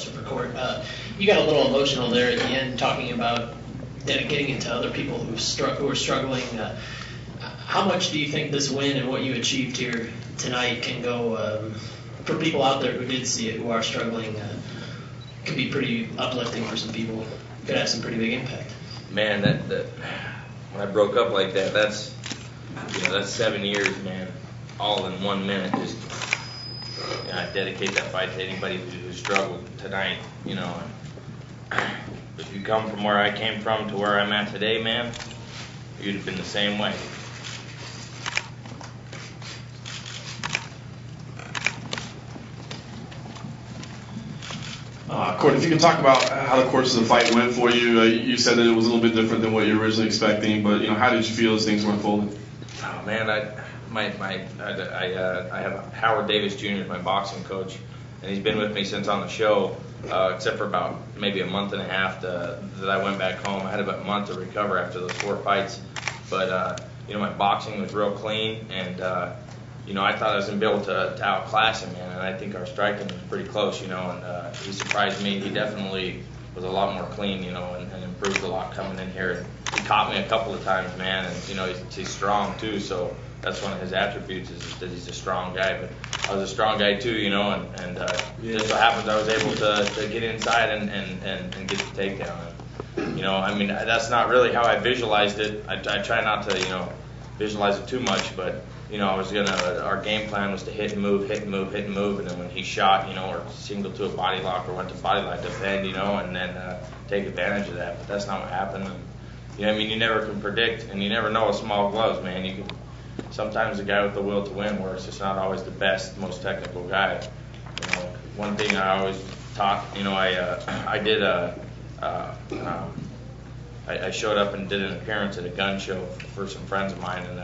question for Court. You got a little emotional there at the end, talking about dedicating it to other people who are struggling. How much do you think this win and what you achieved here tonight can go for people out there who did see it, who are struggling? Could be pretty uplifting for some people. Could have some pretty big impact. Man, that when I broke up like that, that's 7 years, man, all in 1 minute. Just I dedicate that fight to anybody who struggled tonight. If you come from where I came from to where I'm at today, man, you'd have been the same way. Court, if you can talk about how the course of the fight went for you. You said that it was a little bit different than what you were originally expecting, but how did you feel as things were unfolding? Oh man, I have Howard Davis Jr. as my boxing coach, and he's been with me since on the show, except for about maybe a month and a half that I went back home. I had about a month to recover after those 4 fights, but my boxing was real clean, and I thought I was going to be able to outclass him, man, and I think our striking was pretty close, and he surprised me. He definitely was a lot more clean, and improved a lot coming in here. He caught me a couple of times, man, and, he's strong, too, so that's one of his attributes is that he's a strong guy. But I was a strong guy, too, and just so happens I was able to get inside and get the takedown. That's not really how I visualized it. I try not to, visualize it too much, but our game plan was to hit and move, and then when he shot, or single to a body lock or went to body lock, defend, and then take advantage of that. But that's not what happened. And, you never can predict, and you never know with small gloves, man. Sometimes the guy with the will to win works. It's not always the best, most technical guy. One thing I always taught, I showed up and did an appearance at a gun show for some friends of mine, and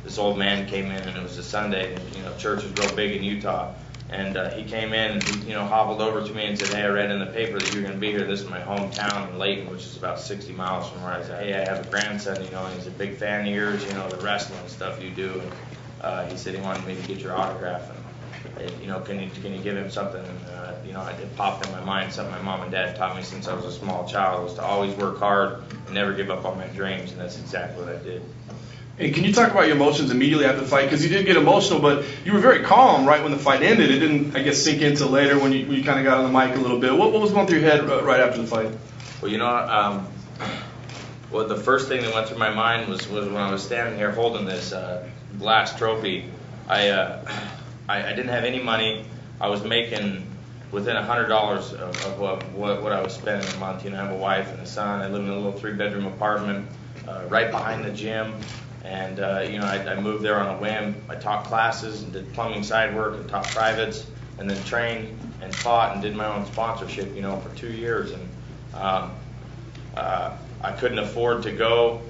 this old man came in, and it was a Sunday, and church is real big in Utah, and he came in and he hobbled over to me and said, "Hey, I read in the paper that you're going to be here. This is my hometown in Layton, which is about 60 miles from where I said, hey, I have a grandson, and he's a big fan of yours, the wrestling stuff you do." And he said he wanted me to get your autograph, and can you give him something? And it popped in my mind, something my mom and dad taught me since I was a small child, was to always work hard and never give up on my dreams, and that's exactly what I did. And can you talk about your emotions immediately after the fight? Because you did get emotional, but you were very calm right when the fight ended. It didn't, I guess, sink into later when you kind of got on the mic a little bit. What was going through your head right after the fight? Well, the first thing that went through my mind was when I was standing here holding this glass trophy. I didn't have any money. I was making within $100 of what I was spending a month. I have a wife and a son. I live in a little 3-bedroom apartment right behind the gym. And, I moved there on a whim. I taught classes and did plumbing side work and taught privates, and then trained and fought and did my own sponsorship, for 2 years. And I couldn't afford to go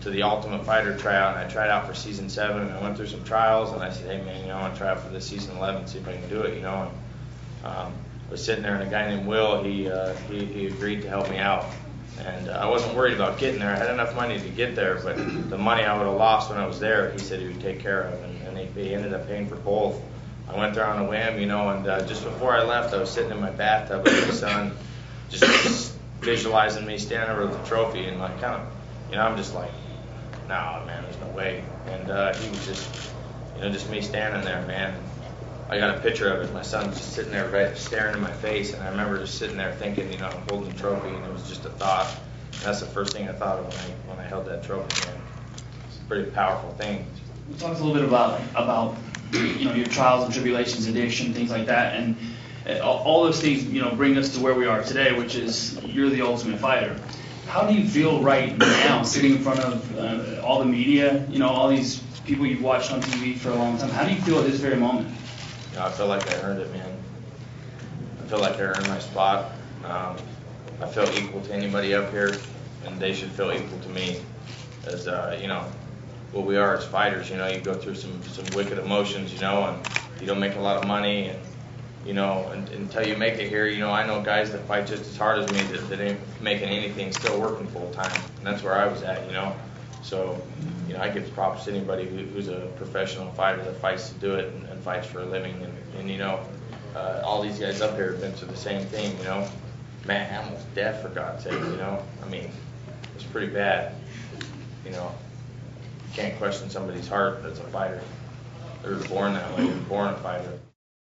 to the Ultimate Fighter tryout, and I tried out for season 7, and I went through some trials, and I said, hey, man, I want to try out for this season 11, see if I can do it, And I was sitting there, and a guy named Will, he agreed to help me out. And I wasn't worried about getting there. I had enough money to get there, but the money I would have lost when I was there, he said he would take care of, and he ended up paying for both. I went there on a whim, and just before I left, I was sitting in my bathtub with my son, just visualizing me standing over the trophy, and I'm just like, nah, man, there's no way. And he was just me standing there, man. I got a picture of it. My son's just sitting there right staring in my face, and I remember just sitting there thinking, I'm holding the trophy, and it was just a thought. And that's the first thing I thought of when I held that trophy, man. It's a pretty powerful thing. Talk us a little bit about your trials and tribulations, addiction, things like that, and all those things bring us to where we are today, which is you're the Ultimate Fighter. How do you feel right now, sitting in front of all the media, all these people you've watched on TV for a long time? How do you feel at this very moment? I feel like I earned it, man. I feel like I earned my spot. I feel equal to anybody up here, and they should feel equal to me. As what we are as fighters. You go through some wicked emotions, and you don't make a lot of money, and until you make it here, I know guys that fight just as hard as me that ain't making anything, still working full time, and that's where I was at, So, I give props to anybody who's a professional fighter that fights to do it and fights for a living. And all these guys up here have been through the same thing, you know. Man, almost deaf, for God's sake, you know. I mean, it's pretty bad, you know. You can't question somebody's heart that's a fighter. They're born that way. They're born a fighter.